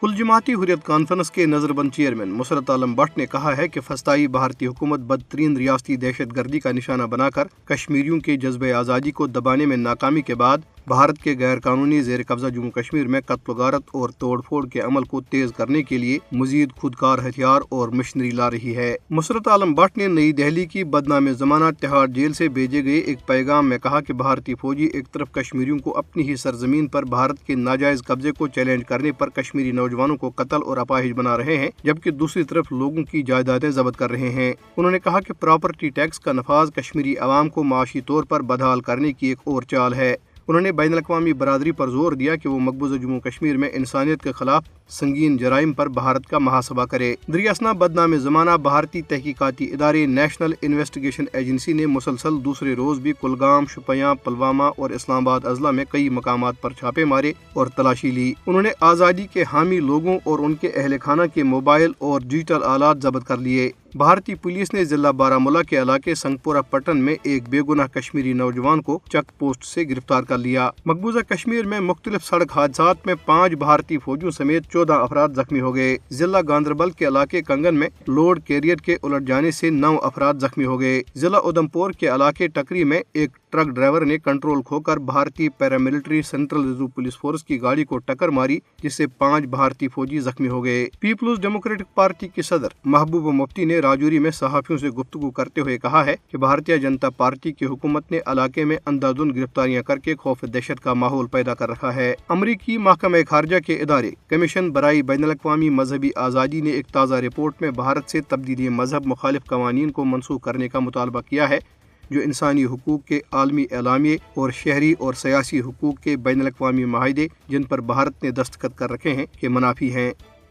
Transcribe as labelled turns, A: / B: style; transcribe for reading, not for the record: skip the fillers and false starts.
A: कुल जमाती हुर्रियत कॉन्फ्रेंस के नजरबंद चेयरमैन मुसरत आलम भट्ट ने कहा है कि फस्ताई भारतीय हुकूमत बदतरीन रियासती दहशत गर्दी का निशाना बनाकर कश्मीरियों के जज्बे आज़ादी को दबाने में नाकामी के बाद भारत के गैर कानूनी जेर कब्जा जम्मू कश्मीर में कत्ल गारत और तोड़ फोड़ के अमल को तेज करने के लिए मजीद खुदकार हथियार और मशीनरी ला रही है। मुसरत आलम भट्ट ने नई दिल्ली की बदनाम जमाना तिहाड़ जेल से भेजे गए एक पैगाम में कहा कि भारतीय फौजी एक तरफ कश्मीरियों को अपनी ही सरजमीन पर भारत के नाजायज कब्जे को चैलेंज करने पर कश्मीरी नौजवानों को कत्ल और अपाहिज बना रहे हैं, जबकि दूसरी तरफ लोगों की जायदादें जब्त कर रहे हैं। उन्होंने कहा कि प्रॉपर्टी टैक्स का नफाज कश्मीरी अवाम को माशी तौर पर बदहाल करने की एक और चाल है। उन्होंने बैनुल-अक़वामी बरादरी पर जोर दिया कि वो मकबूजा जम्मू कश्मीर में इंसानियत के खिलाफ संगीन जराइम पर भारत का मुहासबा करे। दरियासना बदनाम जमाना भारतीय तहकीकाती इदारे नेशनल इन्वेस्टिगेशन एजेंसी ने मुसलसल दूसरे रोज भी कुलगाम, शुपियां, पुलवामा और इस्लामाबाद अजला में कई मकामात पर छापे मारे और तलाशी ली। उन्होंने आज़ादी के हामी लोगों और उनके अहल खाना के मोबाइल और डिजिटल आलात जब्त कर लिए। भारतीय पुलिस ने जिला बारामूला के इलाके संगपुरा पट्टन में एक बेगुनाह कश्मीरी नौजवान को चेक पोस्ट से गिरफ्तार कर लिया। मकबूजा कश्मीर में मुख्तलिफ सड़क हादसात में 5 भारतीय फौजियों समेत 14 अफराद जख्मी हो गए। जिला गांधरबल के इलाके कंगन में लोड कैरियर के उलट जाने से 9 अफराद जख्मी हो गए। जिला उधमपुर के इलाके टकरी में एक ट्रक ड्राइवर ने कंट्रोल खोकर भारतीय paramilitary central reserve police force की गाड़ी को टक्कर मारी, जिससे 5 भारतीय फौजी जख्मी हो गए। पीपल्स डेमोक्रेटिक पार्टी के सदर महबूबा मुफ्ती ने राजौरी में सहाफियों से गुफ्तगू करते हुए कहा है कि भारतीय जनता पार्टी की हुकूमत ने इलाके में अंधाधुंध गिरफ्तारियां करके खौफ दहशत का माहौल पैदा कर रखा है। अमरीकी महकमा खारजा के इदारे कमीशन बराई बैनुल-अक़वामी मजहबी आज़ादी ने एक ताज़ा रिपोर्ट में भारत से तब्दीली मजहब मुखालिफ कवानीन को मनसूख करने का मुतालबा किया है, जो इंसानी हुकूक के आलमी एलामिये और शहरी और सियासी हुकूक के बैनुल-अक़वामी माहिदे जिन पर भारत ने दस्तखत कर रखे हैं के मुनाफी हैं।